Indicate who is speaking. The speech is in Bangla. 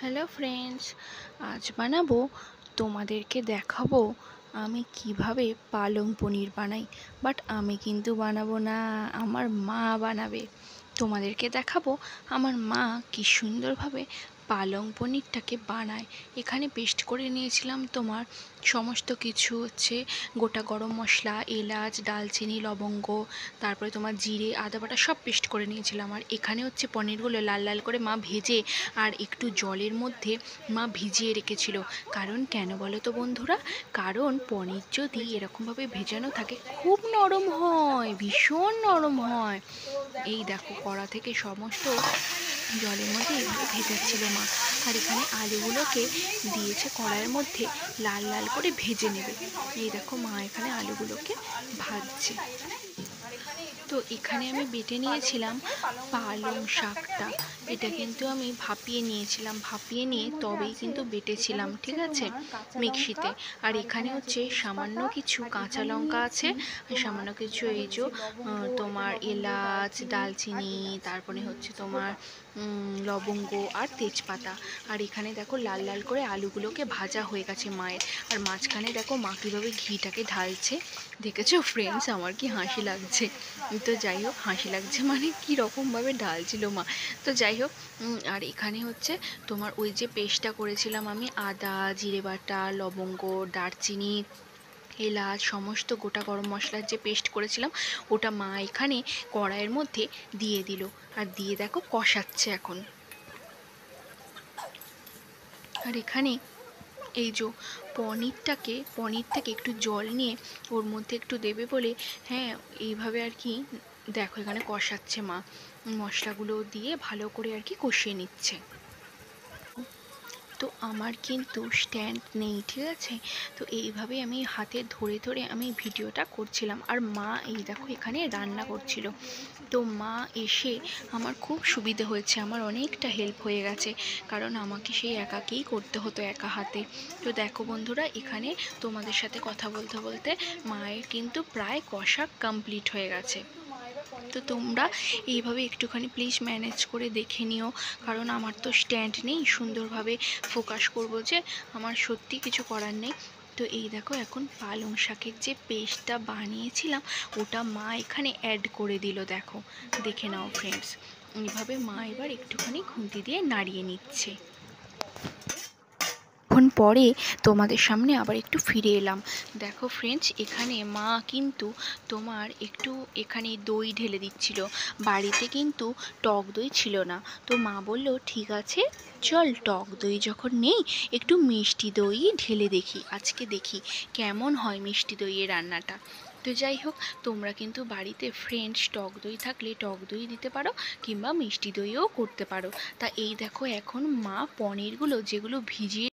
Speaker 1: হ্যালো ফ্রেন্ডস, আজ বানাবো তোমাদেরকে দেখাবো আমি কিভাবে পালং পনির বানাই। বাট আমি কিন্তু বানাবো না, আমার মা বানাবে। তোমাদেরকে দেখাবো আমার মা কি সুন্দরভাবে পালং পনিরটাকে বানায়। এখানে পেস্ট করে নিয়েছিলাম তোমার সমস্ত কিছু, হচ্ছে গোটা গরম মশলা, এলাচ, দালচিনি, লবঙ্গ, তারপরে তোমার জিরে, আদা বাটা সব পেস্ট করে নিয়েছিলাম। আর এখানে হচ্ছে পনিরগুলো লাল লাল করে মা ভেজে আর একটু জলের মধ্যে মা ভিজিয়ে রেখেছিল। কারণ কেন বলো তো বন্ধুরা, কারণ পনির যদি এরকমভাবে ভেজানো থাকে খুব নরম হয়, ভীষণ নরম হয়। এই দেখো কড়া থেকে সমস্ত জলের মধ্যে এইভাবে ভেজাচ্ছিল মা। আর এখানে আলুগুলোকে দিয়েছে কড়াইয়ের মধ্যে লাল লাল করে ভেজে নেবে। এই দেখো মা এখানে আলুগুলোকে ভাজছে। তো এখানে আমি বেটে নিয়েছিলাম পালং শাকটা। এটা কিন্তু আমি ভাপিয়ে নিয়েছিলাম, ভাপিয়ে নিয়ে তবেই কিন্তু বেটেছিলাম, ঠিক আছে, মিক্সিতে। আর এখানে হচ্ছে সামান্য কিছু কাঁচা লঙ্কা আছে, আর সামান্য কিছু এই যে তোমার এলাচ, দালচিনি, তারপরে হচ্ছে তোমার লবঙ্গ আর তেজপাতা। আর এখানে দেখো লাল লাল করে আলুগুলোকে ভাজা হয়ে গেছে মায়ের। আর মাঝখানে দেখো মা কীভাবে ঘিটাকে ঢালছে, দেখেছো ফ্রেন্ডস? আমার কি হাসি লাগছে। তো যাই হোক, হাসি লাগছে মানে কী রকমভাবে ঢালছিল মা। তো যাই হোক, আর এখানে হচ্ছে তোমার ওই যে পেস্টটা করেছিলাম আমি, আদা, জিরে বাটা, লবঙ্গ, দারচিনি, এলাচ, সমস্ত গোটা গরম মশলার যে পেস্ট করেছিলাম, ওটা মা এখানে কড়াইয়ের মধ্যে দিয়ে দিল। আর দিয়ে দেখো কষাচ্ছে এখন। আর এখানে এই যে পনির থেকে একটু জল নিয়ে ওর মধ্যে একটু দেবে বলে, হ্যাঁ, এইভাবে আর কি দেখো এখানে কষাচ্ছে মা, মশলাগুলো দিয়ে ভালো করে আর কি কষিয়ে নিচ্ছে। তো আমার কিন্তু স্ট্যান্ড নেই, ঠিক আছে, তো এইভাবে আমি হাতে ধরে ধরে আমি ভিডিওটা করছিলাম। আর মা এই দেখো এখানে রান্না করছিল। তো মা এসে আমার খুব সুবিধে হয়েছে, আমার অনেকটা হেল্প হয়ে গেছে, কারণ আমাকে সেই একাকেই করতে হতো একা হাতে। তো দেখো বন্ধুরা, এখানে তোমাদের সাথে কথা বলতে বলতে মায়ের কিন্তু প্রায় কষা কমপ্লিট হয়ে গেছে। তো তোমরা এইভাবে একটুখানি প্লিজ ম্যানেজ করে দেখে নিও, কারণ আমার তো স্ট্যান্ড নেই সুন্দরভাবে ফোকাস করব যে, আমার সত্যি কিছু করার নেই। তো এই দেখো এখন পালং শাকের যে পেস্টটা বানিয়েছিলাম ওটা মা এখানে অ্যাড করে দিল, দেখো, দেখে নাও ফ্রেন্ডস। এইভাবে মা এবার একটুখানি খুন্তি দিয়ে নাড়িয়ে নিচ্ছে। কিছুক্ষণ পরে তোমাদের সামনে আবার একটু ফিরে এলাম। দেখো ফ্রেন্ডস, এখানে মা কিন্তু তোমার একটু এখানে দই ঢেলে দিচ্ছিল। বাড়িতে কিন্তু টক দই ছিল না, তো মা বলল ঠিক আছে চল, টক দই যখন নেই একটু মিষ্টি দই ঢেলে দেখি, আজকে দেখি কেমন হয় মিষ্টি দইয়ের রান্নাটা। তো যাই হোক, তোমরা কিন্তু বাড়িতে ফ্রেন্ডস টক দই থাকলে টক দই দিতে পারো, কিংবা মিষ্টি দইও করতে পারো। তা এই দেখো এখন মা পনিরগুলো যেগুলো ভিজিয়ে